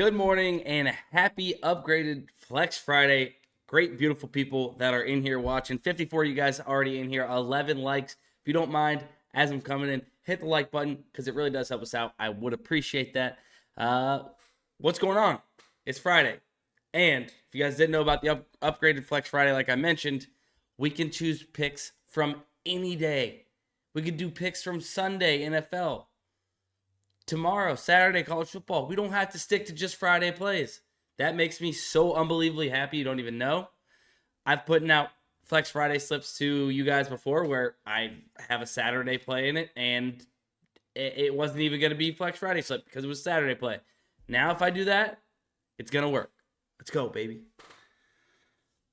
Good morning and happy upgraded Flex Friday. Great, beautiful people that are in here watching. 54 of you guys already in here. 11 likes. If you don't mind, as I'm coming in, hit the like button because it really does help us out. I would appreciate that. What's going on? It's Friday. And if you guys didn't know about the upgraded Flex Friday, like I mentioned, we can choose picks from any day. We could do picks from Sunday, NFL. Tomorrow, Saturday, college football. We don't have to stick to just Friday plays. That makes me so unbelievably happy. You don't even know. I've put out Flex Friday slips to you guys before where I have a Saturday play in it, and it wasn't even going to be Flex Friday slip because it was Saturday play. Now, if I do that, it's going to work. Let's go, baby.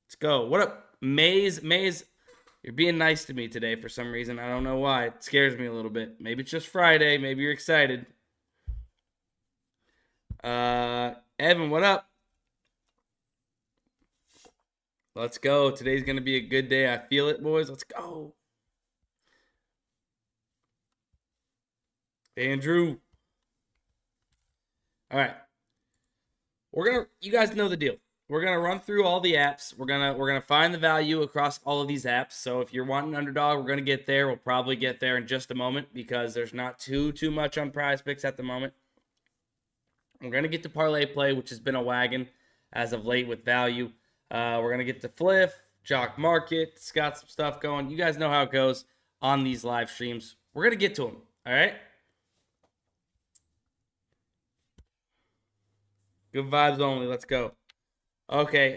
Let's go. What up, Maze? Maze, you're being nice to me today for some reason. I don't know why. It scares me a little bit. Maybe it's just Friday. Maybe you're excited. Evan, what up? Let's go. Today's going to be a good day. I feel it, boys. Let's go. Andrew. All right. You guys know the deal. We're going to run through all the apps. We're going to find the value across all of these apps. So if you're wanting Underdog, we're going to get there. We'll probably get there in just a moment because there's not too much on PrizePicks at the moment. We're going to get to ParlayPlay, which has been a wagon as of late with value. We're going to get to Fliff, JockMKT. It's got some stuff going. You guys know how it goes on these live streams. We're going to get to them, all right? Good vibes only. Let's go. Okay,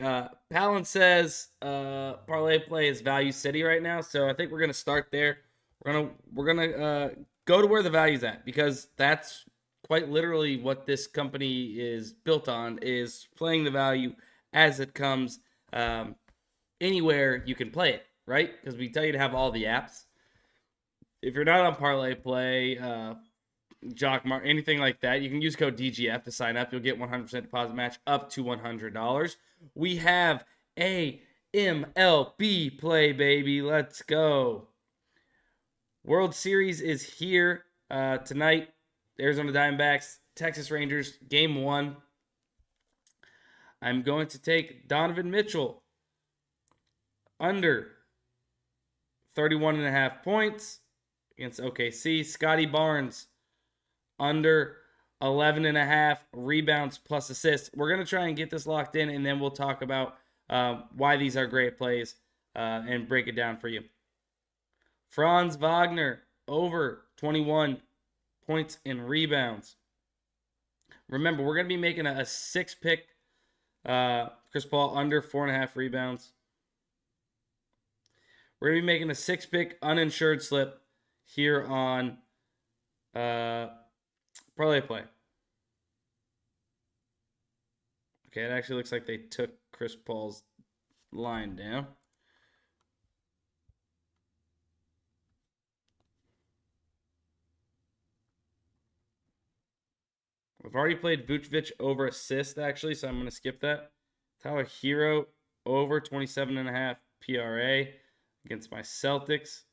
Palin says ParlayPlay is Value City right now, so I think we're going to start there. We're gonna go to where the value's at because that's quite literally what this company is built on, is playing the value as it comes anywhere you can play it, right? Because we tell you to have all the apps. If you're not on ParlayPlay, JockMKT, anything like that, you can use code DGF to sign up. You'll get 100% deposit match up to $100. We have a MLB play, baby. Let's go. World Series is here tonight. Arizona Diamondbacks, Texas Rangers, Game 1. I'm going to take Donovan Mitchell under 31.5 points against OKC. Scotty Barnes under 11.5 rebounds plus assists. We're going to try and get this locked in, and then we'll talk about why these are great plays and break it down for you. Franz Wagner over 21 points and rebounds. Remember, we're going to be making a 6-pick Chris Paul under 4.5 rebounds. We're going to be making a 6-pick uninsured slip here on ParlayPlay. Okay, it actually looks like they took Chris Paul's line down. I've already played Vucevic over assist, actually, so I'm going to skip that. Tyler Hero over 27.5 PRA against my Celtics.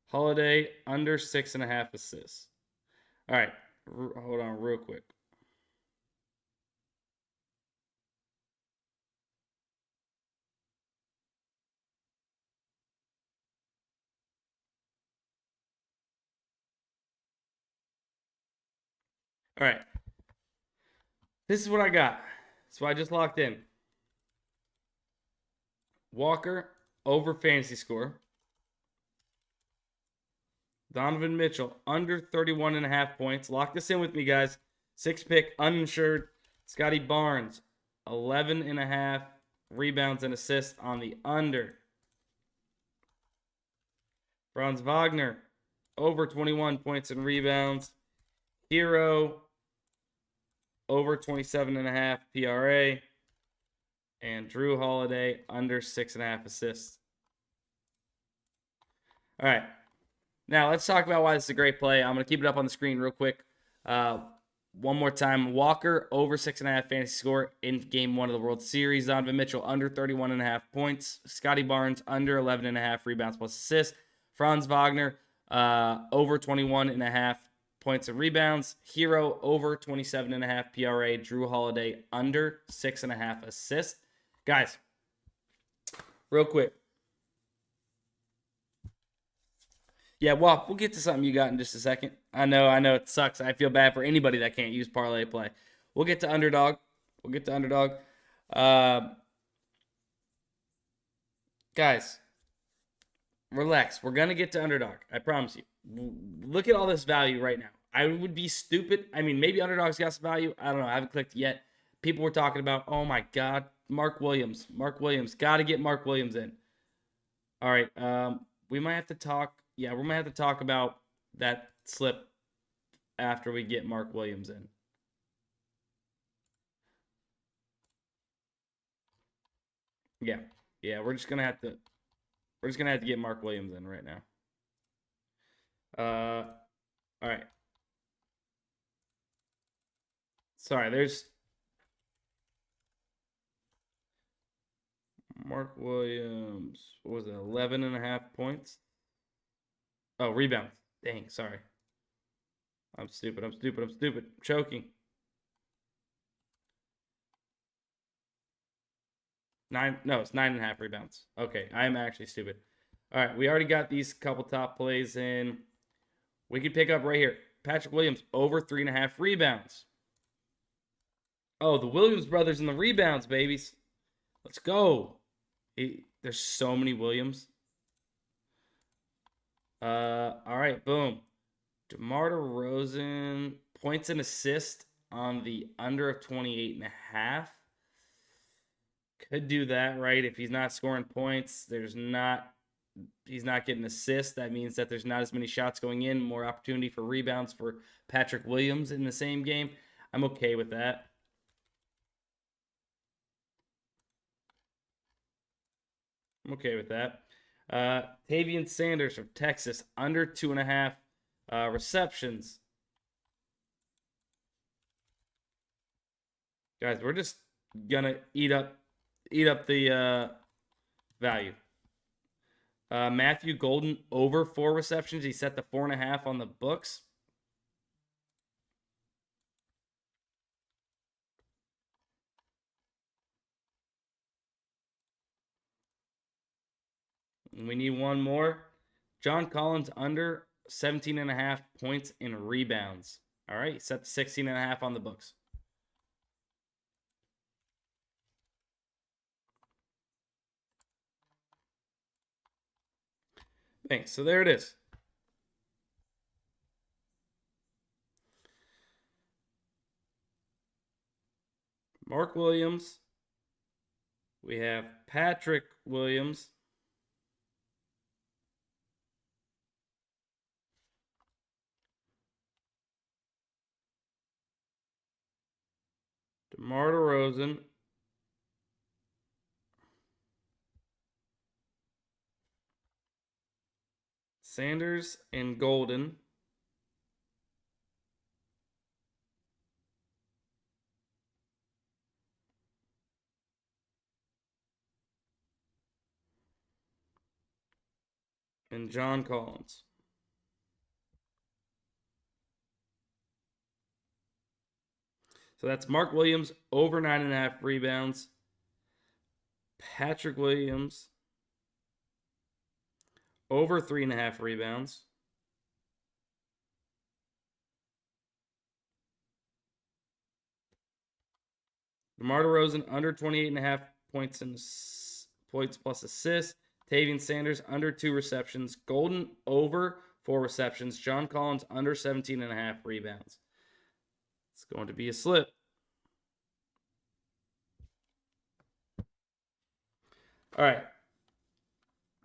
Holiday under 6.5 assists. All right, hold on real quick. All right. This is what I got. So I just locked in. Walker over fantasy score. Donovan Mitchell under 31.5 points. Lock this in with me, guys. 6-pick uninsured. Scotty Barnes 11.5 rebounds and assists on the under. Franz Wagner over 21 points and rebounds. Hero over 27.5 PRA. And Drew Holiday under 6.5 assists. All right. Now, let's talk about why this is a great play. I'm going to keep it up on the screen real quick. One more time. Walker over 6.5 fantasy score in Game 1 of the World Series. Donovan Mitchell under 31.5 points. Scotty Barnes under 11.5 rebounds plus assists. Franz Wagner over 21.5 points and rebounds. Hero over 27.5 PRA. Drew Holiday under 6.5 assists. Guys, real quick. Yeah, well, we'll get to something you got in just a second. I know it sucks. I feel bad for anybody that can't use ParlayPlay. We'll get to Underdog. Guys, relax. We're going to get to Underdog. I promise you. Look at all this value right now. I would be stupid. I mean, maybe Underdog's got some value. I don't know. I haven't clicked yet. People were talking about, oh my God, Mark Williams. Got to get Mark Williams in. All right. We might have to talk. Yeah, we might have to talk about that slip after we get Mark Williams in. Yeah, we're just gonna have to get Mark Williams in right now. All right. Sorry, there's Mark Williams. What was it? 11.5 points. Oh, rebounds. Dang, sorry. I'm stupid. Choking. 9. No, it's 9.5 rebounds. Okay, I'm actually stupid. All right, we already got these couple top plays in. We could pick up right here. Patrick Williams over 3.5 rebounds. Oh, the Williams brothers in the rebounds, babies. Let's go. There's so many Williams. All right, boom. DeMar DeRozan, points and assists on the under of 28.5. Could do that, right? If he's not scoring points, he's not getting assists. That means that there's not as many shots going in, more opportunity for rebounds for Patrick Williams in the same game. I'm okay with that. Tavian Sanders from Texas, under 2.5 receptions. Guys, we're just gonna eat up the value. Matthew Golden over 4 receptions. He set the 4.5 on the books. We need one more. John Collins under 17.5 points and rebounds. All right, set the 16.5 on the books. Thanks. So there it is. Mark Williams. We have Patrick Williams. DeMar DeRozan. Sanders and Golden. And John Collins. So that's Mark Williams over 9.5 rebounds. Patrick Williams over 3.5 rebounds. DeMar DeRozan under 28.5 points plus assists. Tavian Sanders under 2 receptions. Golden over 4 receptions. John Collins under 17.5 rebounds. It's going to be a slip. All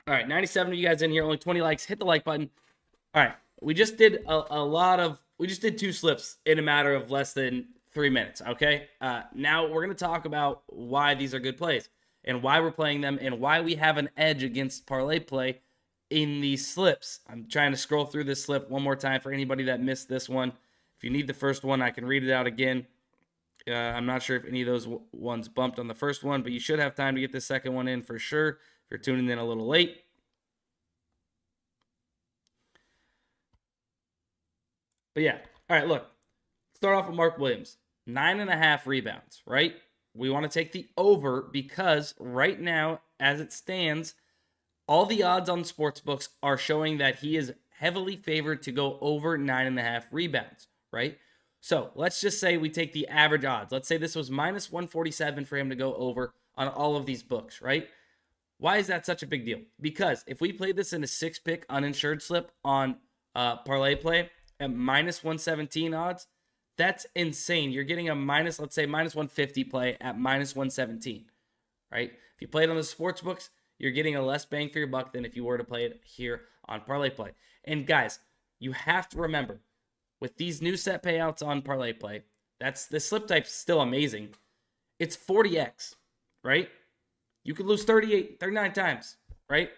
right, 97 of you guys in here, only 20 likes. Hit the like button. All right, we just did we just did 2 slips in a matter of less than 3 minutes, okay? Now we're going to talk about why these are good plays and why we're playing them and why we have an edge against ParlayPlay in these slips. I'm trying to scroll through this slip one more time for anybody that missed this one. If you need the first one, I can read it out again. I'm not sure if any of those ones bumped on the first one, but you should have time to get the second one in for sure if you're tuning in a little late. But yeah, all right, look. Start off with Mark Williams. 9.5 rebounds, right? We want to take the over because right now, as it stands, all the odds on sportsbooks are showing that he is heavily favored to go over 9.5 rebounds, right? So let's just say we take the average odds. Let's say this was minus 147 for him to go over on all of these books, right? Why is that such a big deal? Because if we play this in a 6-pick uninsured slip on ParlayPlay at minus 117 odds, that's insane. You're getting a minus, let's say, minus 150 play at minus 117, right? If you play it on the sports books, you're getting a less bang for your buck than if you were to play it here on ParlayPlay. And guys, you have to remember, with these new set payouts on ParlayPlay, the slip type's still amazing. It's 40x, right? You could lose 39 times, right?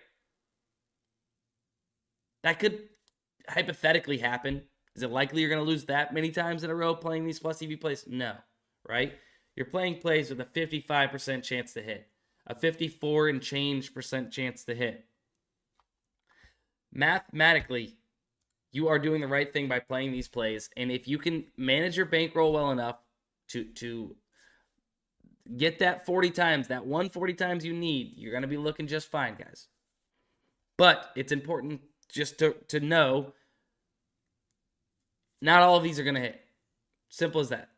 That could hypothetically happen. Is it likely you're going to lose that many times in a row playing these plus EV plays? No, right? You're playing plays with a 55% chance to hit, a 54 and change percent chance to hit. Mathematically, you are doing the right thing by playing these plays, and if you can manage your bankroll well enough to get that 40 times, that 140 times you need, you're going to be looking just fine, guys. But it's important just to know not all of these are going to hit. Simple as that.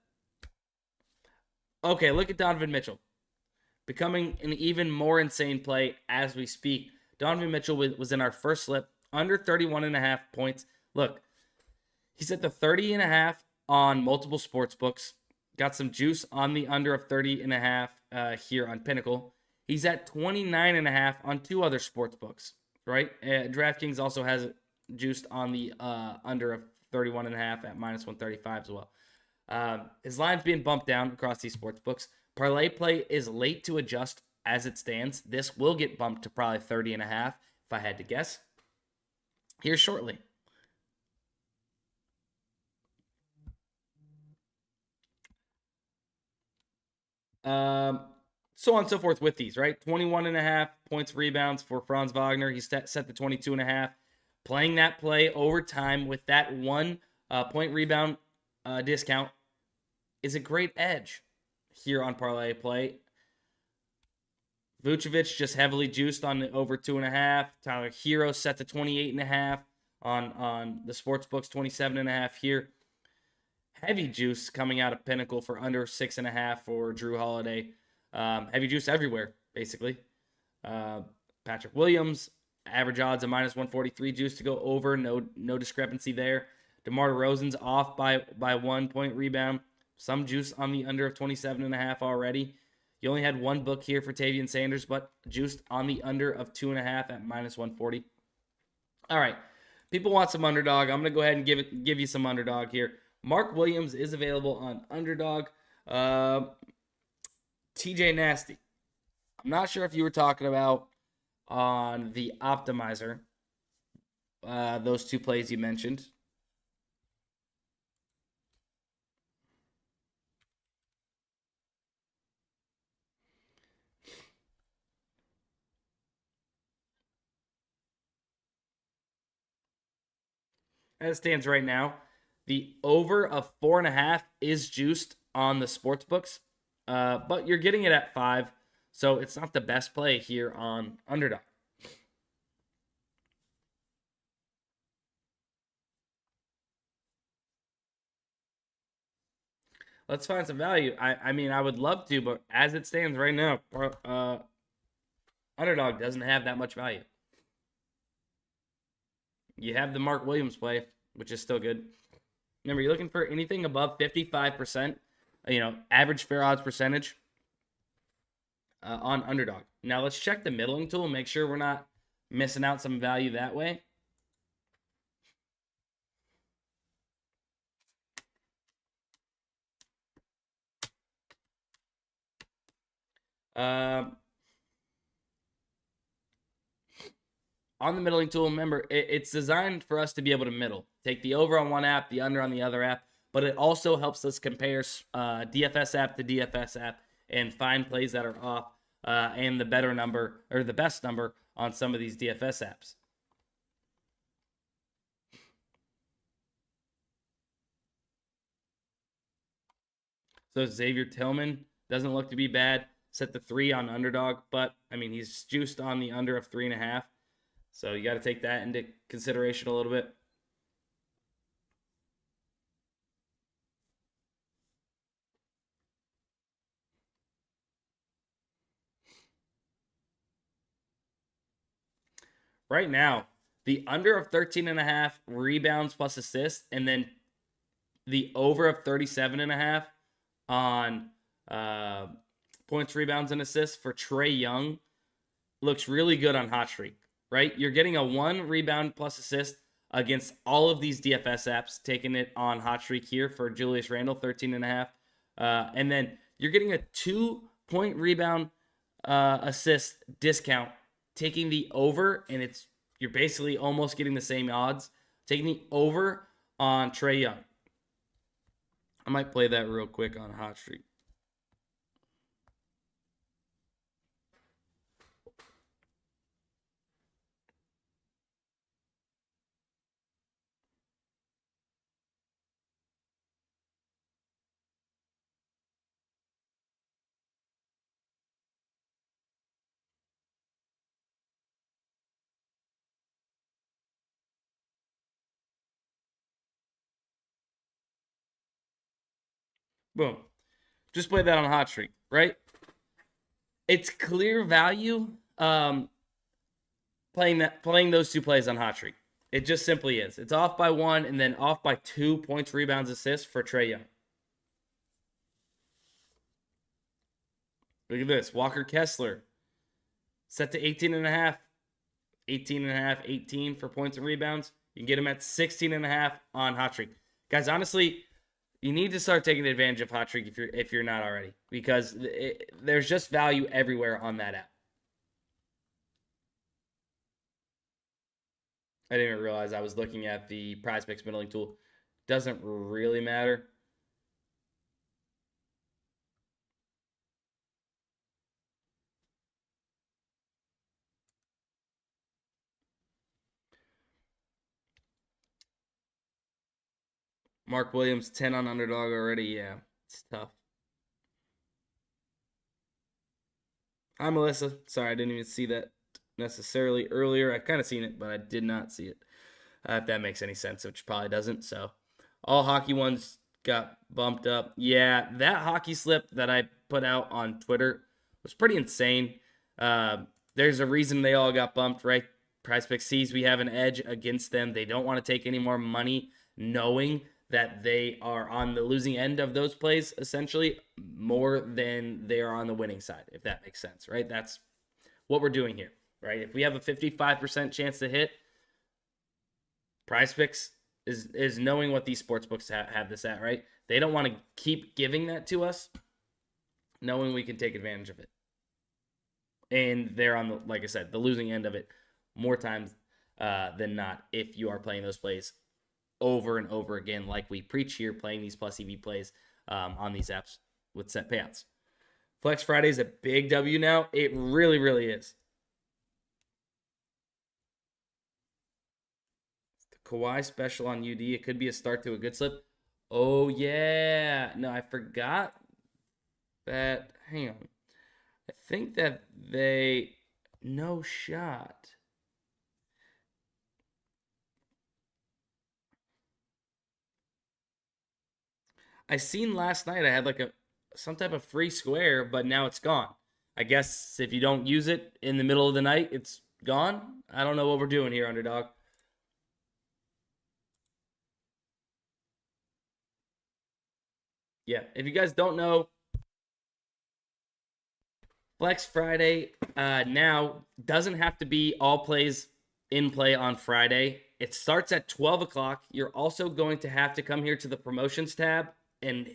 Okay, look at Donovan Mitchell. Becoming an even more insane play as we speak. Donovan Mitchell was in our first slip, under 31.5 points. Look, he's at the 30.5 on multiple sports books. Got some juice on the under of 30.5 here on Pinnacle. He's at 29.5 on 2 other sports books, right? DraftKings also has it juiced on the under of 31.5 at minus 135 as well. His line's being bumped down across these sports books. ParlayPlay is late to adjust as it stands. This will get bumped to probably 30.5 if I had to guess. Here shortly. So on and so forth with these, right? 21.5 points, rebounds for Franz Wagner. He's set to 22.5. Playing that play over time with that 1 point rebound discount is a great edge here on ParlayPlay. Vucevic just heavily juiced on the over 2.5. Tyler Hero set to 28.5 on the sports books, 27.5 here. Heavy juice coming out of Pinnacle for under 6.5 for Drew Holiday. Heavy juice everywhere, basically. Patrick Williams, average odds of minus 143 juice to go over. No discrepancy there. DeMar DeRozan's off by 1 point rebound. Some juice on the under of 27.5 already. You only had 1 book here for Tavian Sanders, but juiced on the under of 2.5 at minus 140. All right. People want some Underdog. I'm going to go ahead and give you some Underdog here. Mark Williams is available on Underdog. TJ Nasty. I'm not sure if you were talking about on the Optimizer, those 2 plays you mentioned. As it stands right now, the over of 4.5 is juiced on the sports books, but you're getting it at 5, so it's not the best play here on Underdog. Let's find some value. I mean, I would love to, but as it stands right now, Underdog doesn't have that much value. You have the Mark Williams play, which is still good. Remember, you're looking for anything above 55%, average fair odds percentage on Underdog. Now, let's check the middling tool and make sure we're not missing out some value that way. On the middling tool, remember, it's designed for us to be able to middle. Take the over on one app, the under on the other app, but it also helps us compare DFS app to DFS app and find plays that are off and the better number or the best number on some of these DFS apps. So Xavier Tillman doesn't look to be bad. Set the 3 on Underdog, but I mean, he's juiced on the under of 3.5. So you got to take that into consideration a little bit. Right now, the under of 13.5 rebounds plus assists, and then the over of 37.5 on points, rebounds, and assists for Trae Young looks really good on Hot Streak, right? You're getting a 1 rebound plus assist against all of these DFS apps, taking it on Hot Streak here for Julius Randle, 13.5. And then you're getting a 2-point rebound assist discount, taking the over, and you're basically almost getting the same odds, taking the over on Trae Young. I might play that real quick on Hot Streak. Boom. Just play that on Hot Streak, right? It's clear value playing those 2 plays on Hot Streak. It just simply is. It's off by 1 and then off by 2 points, rebounds, assists for Trae Young. Look at this. Walker Kessler set to 18.5. 18.5, 18 for points and rebounds. You can get him at 16.5 on Hot Streak. Guys, honestly, you need to start taking advantage of Hot Streak if you're not already, because there's just value everywhere on that app. I didn't even realize I was looking at the PrizePicks middling tool. Doesn't really matter. Mark Williams, 10 on Underdog already. Yeah, it's tough. Hi, Melissa. Sorry, I didn't even see that necessarily earlier. I kind of seen it, but I did not see it. If that makes any sense, which probably doesn't. So all hockey ones got bumped up. Yeah, that hockey slip that I put out on Twitter was pretty insane. There's a reason they all got bumped, right? PrizePicks sees we have an edge against them. They don't want to take any more money knowing that they are on the losing end of those plays, essentially, more than they are on the winning side, if that makes sense, right? That's what we're doing here, right? If we have a 55% chance to hit, PrizePicks is knowing what these sportsbooks have this at, right? They don't want to keep giving that to us, knowing we can take advantage of it. And they're on the, like I said, the losing end of it more times than not if you are playing those plays over and over again, like we preach here, playing these plus EV plays on these apps with set payouts. Flex Friday is a big W now. It really, really is. The Kawhi special on UD. It could be a start to a good slip. Oh, yeah. No, I forgot that. Hang on. I think that they... No shot. I seen last night I had like some type of free square, but now it's gone. I guess if you don't use it in the middle of the night, it's gone. I don't know what we're doing here, Underdog. Yeah, if you guys don't know, Flex Friday now doesn't have to be all plays in play on Friday. It starts at 12 o'clock. You're also going to have to come here to the promotions tab and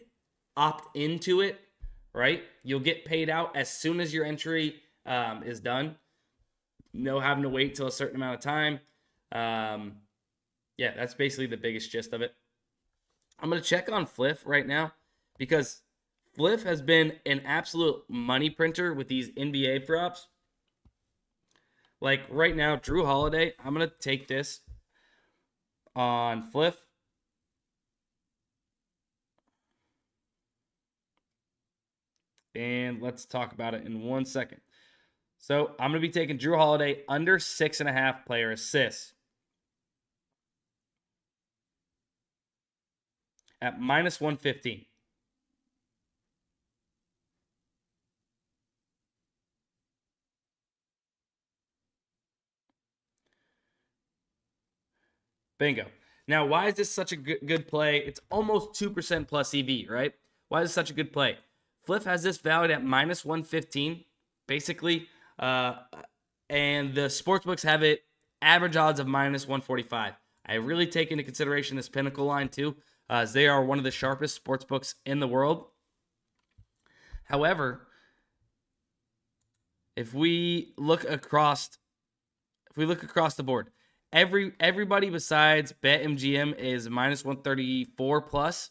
opt into it, right? You'll get paid out as soon as your entry is done. No having to wait till a certain amount of time. Yeah, that's basically the biggest gist of it. I'm going to check on Fliff right now because Fliff has been an absolute money printer with these NBA props. Like right now, Drew Holiday, I'm going to take this on Fliff. and let's talk about it in 1 second. So I'm going to be taking Drew Holiday under 6.5 player assists at minus 115. Bingo. Now, why is this such a good play? It's almost 2% plus EV, right? Why is it such a good play? Fliff has this valued at minus 115, basically, and the sportsbooks have it average odds of minus 145. I really take into consideration this Pinnacle line too, as they are one of the sharpest sportsbooks in the world. However, if we look across the board, everybody besides BetMGM is minus 134 plus.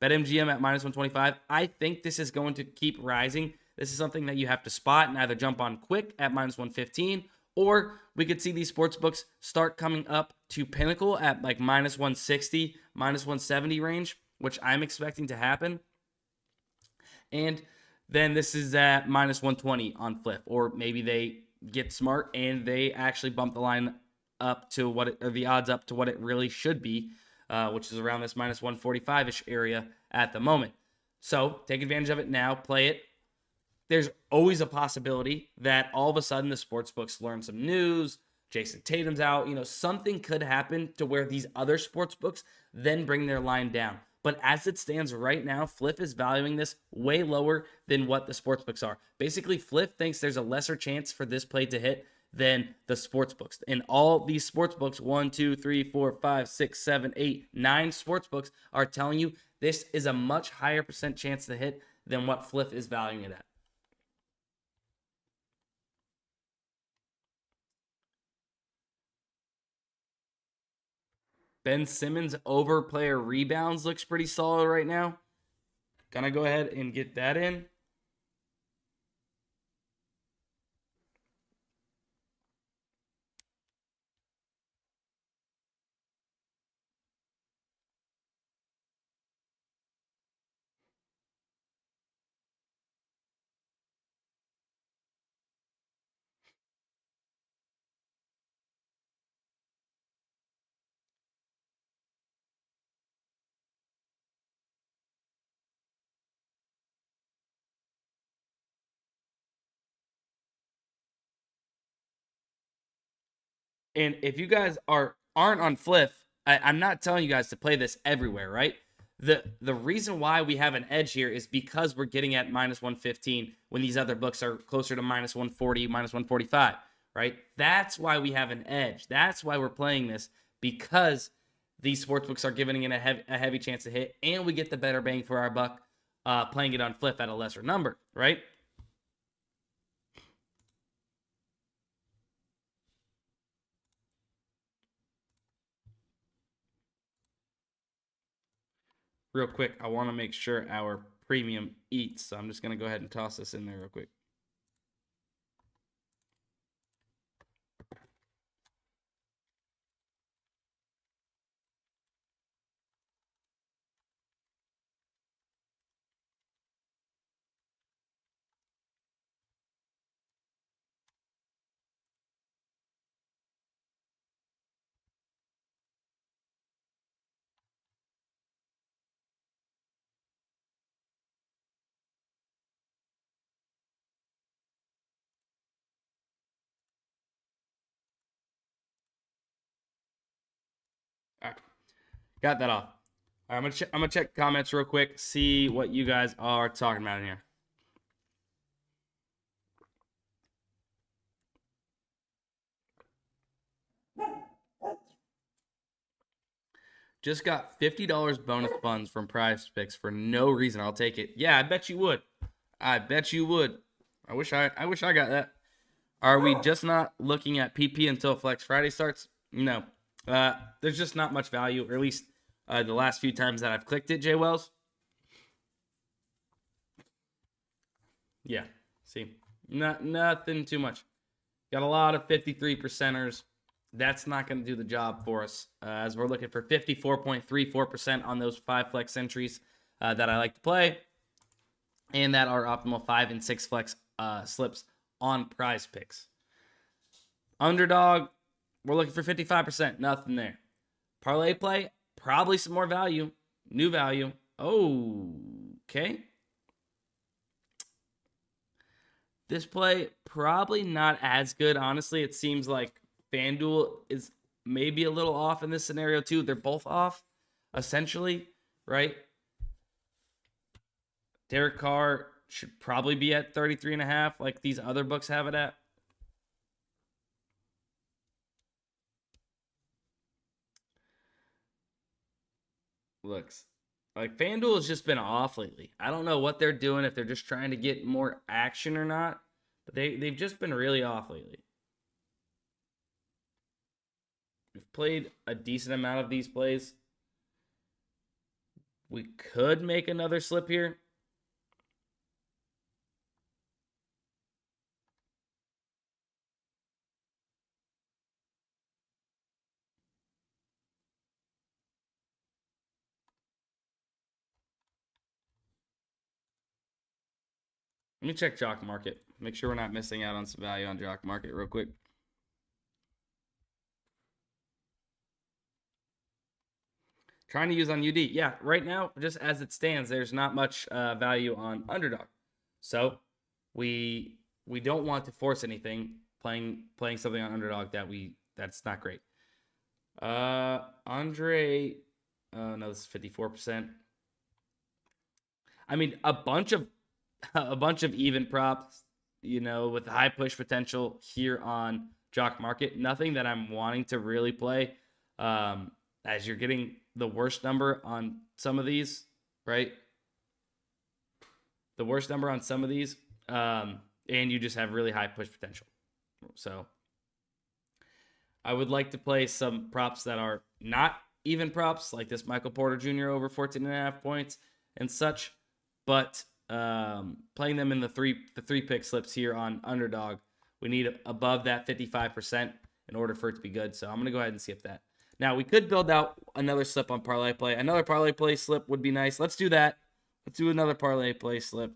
BetMGM at minus 125. I think this is going to keep rising. This is something that you have to spot and either jump on quick at minus 115, or we could see these sports books start coming up to Pinnacle at like minus 160, minus 170 range, which I'm expecting to happen. And then this is at minus 120 on Fliff, or maybe they get smart and they actually bump the line up to the odds up to what it really should be, which is around this minus 145-ish area at the moment. So take advantage of it now, play it. There's always a possibility that all of a sudden the sportsbooks learn some news, Jason Tatum's out, something could happen to where these other sportsbooks then bring their line down. But as it stands right now, Fliff is valuing this way lower than what the sportsbooks are. Basically, Fliff thinks there's a lesser chance for this play to hit than the sportsbooks. And all these sportsbooks, 1, 2, 3, 4, 5, 6, 7, 8, 9 sportsbooks are telling you this is a much higher percent chance to hit than what Fliff is valuing it at. Ben Simmons over player rebounds looks pretty solid right now. Gonna go ahead and get that in. And if you guys aren't on Fliff, I'm not telling you guys to play this everywhere, right? The reason why we have an edge here is because we're getting at minus 115 when these other books are closer to minus 140, minus 145, right? That's why we have an edge. That's why we're playing this, because these sportsbooks are giving it a heavy chance to hit, and we get the better bang for our buck playing it on Fliff at a lesser number, right? Real quick, I want to make sure our premium eats, so I'm just going to go ahead and toss this in there real quick. All right, got that off. All right, I'm gonna check comments real quick, see what you guys are talking about in here. Just got $50 bonus funds from PrizePicks for no reason. I'll take it. Yeah, I bet you would. I bet you would. I wish I got that. Are we just not looking at PP until Flex Friday starts? No. There's just not much value, or at least the last few times that I've clicked it, Jay Wells. Yeah, see, nothing too much. Got a lot of 53%ers. That's not going to do the job for us, as we're looking for 54.34% on those 5 flex entries that I like to play. and that are optimal 5 and 6 flex slips on PrizePicks. Underdog, we're looking for 55%. Nothing there. ParlayPlay, probably some more value. New value. Oh, okay. This play, probably not as good. Honestly, it seems like FanDuel is maybe a little off in this scenario too. They're both off, essentially, right? Derek Carr should probably be at 33.5, like these other books have it at. Looks like FanDuel has just been off lately. I don't know what they're doing, if they're just trying to get more action or not, but they've just been really off lately. We've played a decent amount of these plays. We could make another slip here. Let me check JockMKT. Make sure we're not missing out on some value on JockMKT real quick. Trying to use on UD. Yeah, right now, just as it stands, there's not much value on Underdog. So we don't want to force anything playing something on Underdog that's not great. Andre, no, this is 54%. I mean, a bunch of even props, with high push potential here on JockMKT. Nothing that I'm wanting to really play, as you're getting the worst number on some of these, right? The worst number on some of these, and you just have really high push potential. So I would like to play some props that are not even props, like this Michael Porter Jr. over 14.5 points and such, but playing them in the three pick slips here on Underdog, we need above that 55% in order for it to be good. So I'm going to go ahead and skip that. Now, we could build out another slip on ParlayPlay. Another ParlayPlay slip would be nice. Let's do that. Let's do another ParlayPlay slip.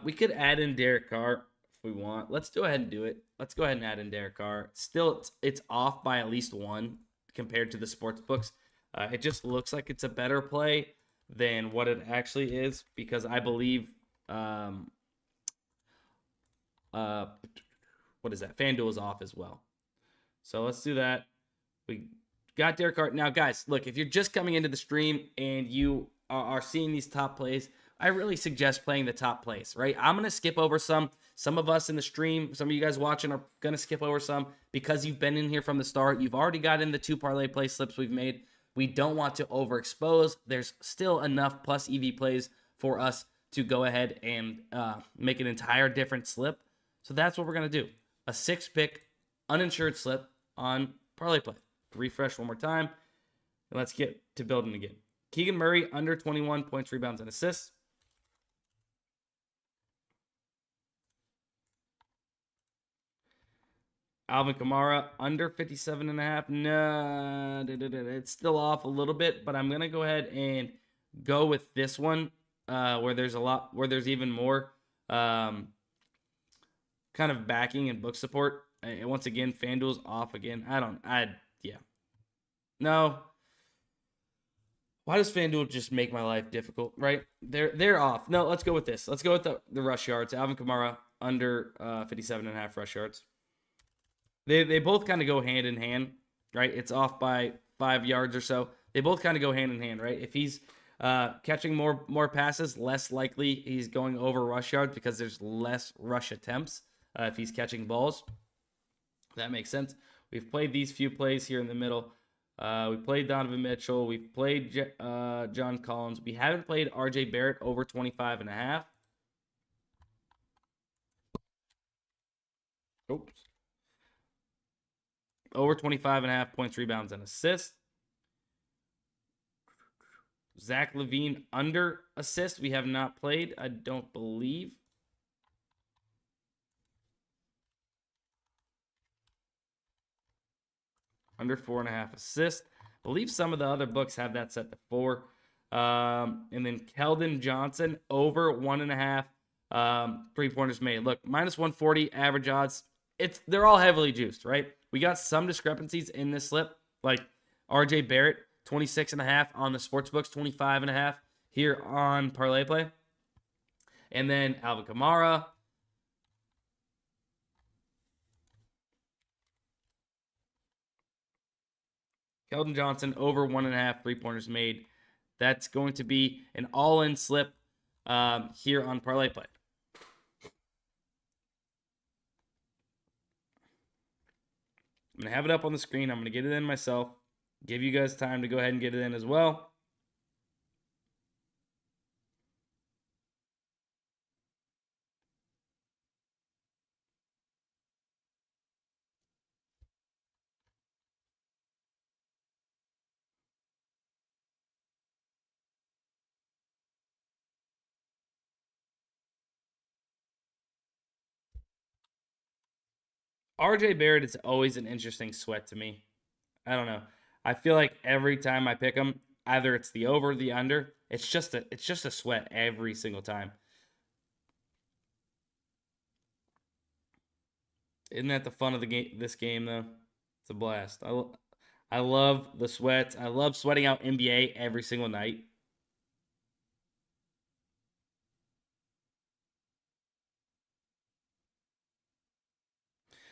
We could add in Derek Carr if we want. Let's go ahead and do it. Let's go ahead and add in Derek Carr. Still, it's off by at least 1 compared to the sports books. It just looks like it's a better play than what it actually is, because I believe what is that? FanDuel is off as well. So let's do that. We got Derek Carr. Now, guys, look, if you're just coming into the stream and you are seeing these top plays, I really suggest playing the top plays, right? I'm going to skip over some. Some of us in the stream, some of you guys watching are going to skip over some because you've been in here from the start. You've already got in the 2 ParlayPlay slips we've made. We don't want to overexpose. There's still enough plus EV plays for us to go ahead and make an entire different slip. So that's what we're going to do. A 6-pick uninsured slip on ParlayPlay. Refresh one more time, and let's get to building again. Keegan Murray under 21 points, rebounds, and assists. Alvin Kamara under 57.5. No, it's still off a little bit, but I'm gonna go ahead and go with this one, where there's even more kind of backing and book support. And once again, FanDuel's off again. No. Why does FanDuel just make my life difficult, right? They're off. No, let's go with this. Let's go with the rush yards. Alvin Kamara under 57.5 rush yards. They both kind of go hand in hand, right? It's off by 5 yards or so. They both kind of go hand in hand, right? If he's catching more passes, less likely he's going over rush yards because there's less rush attempts if he's catching balls. That makes sense. We've played these few plays here in the middle. We played Donovan Mitchell. We've played John Collins. We haven't played RJ Barrett over 25.5. Oops. Over 25.5 points, rebounds, and assists. Zach LaVine under assist. We have not played, I don't believe. Under 4.5 assists. I believe some of the other books have that set to 4. And then Keldon Johnson over 1.5 3-pointers made. Look, -140 average odds. They're all heavily juiced, right? We got some discrepancies in this slip, like RJ Barrett, 26.5 on the sportsbooks, 25.5 here on ParlayPlay. And then Alvin Kamara, Keldon Johnson over 1.5 3-pointers made. That's going to be an all-in slip here on ParlayPlay. I'm going to have it up on the screen. I'm going to get it in myself. Give you guys time to go ahead and get it in as well. RJ Barrett is always an interesting sweat to me. I don't know. I feel like every time I pick him, either it's the over or the under. It's just a sweat every single time. Isn't that the fun of the game? This game though, it's a blast. I love the sweats. I love sweating out NBA every single night.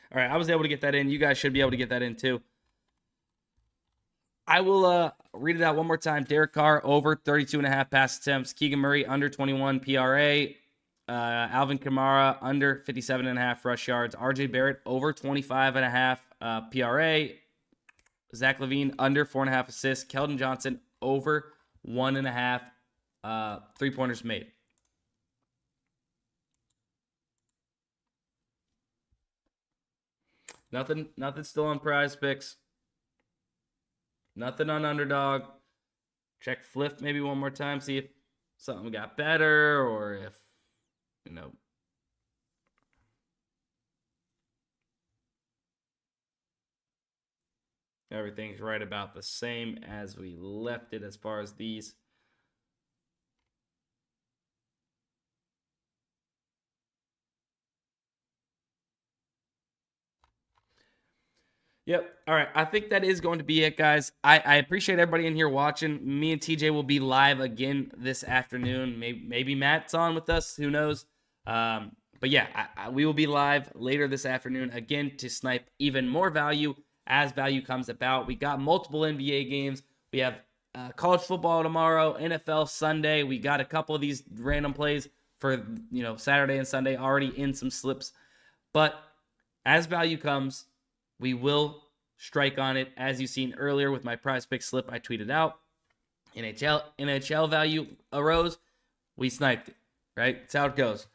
All right, I was able to get that in. You guys should be able to get that in too. I will read it out one more time. Derek Carr over 32.5 pass attempts. Keegan Murray under 21 PRA. Alvin Kamara under 57.5 rush yards. RJ Barrett over 25.5 PRA. Zach LaVine under 4.5 assists. Keldon Johnson over 1.5 3-pointers made. Nothing still on PrizePicks. Nothing on Underdog. Check Fliff maybe one more time. See if something got better or if, everything's right about the same as we left it as far as these. Yep. All right. I think that is going to be it, guys. I appreciate everybody in here watching. Me and TJ will be live again this afternoon. Maybe Matt's on with us. Who knows? But yeah, we will be live later this afternoon again to snipe even more value as value comes about. We got multiple NBA games. We have college football tomorrow, NFL Sunday. We got a couple of these random plays for Saturday and Sunday already in some slips. But as value comes, we will strike on it. As you've seen earlier with my PrizePicks slip I tweeted out. NHL value arose. We sniped it, right? That's how it goes.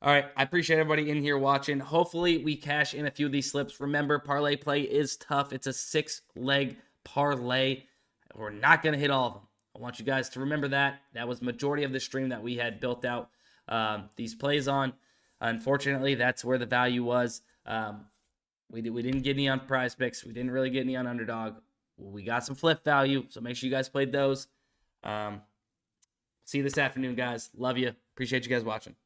All right. I appreciate everybody in here watching. Hopefully we cash in a few of these slips. Remember, ParlayPlay is tough. It's a 6-leg parlay. We're not going to hit all of them. I want you guys to remember that. That was majority of the stream that we had built out these plays on. Unfortunately, that's where the value was. We didn't get any on PrizePicks. We didn't really get any on Underdog. We got some flip value, so make sure you guys played those. See you this afternoon, guys. Love you. Appreciate you guys watching.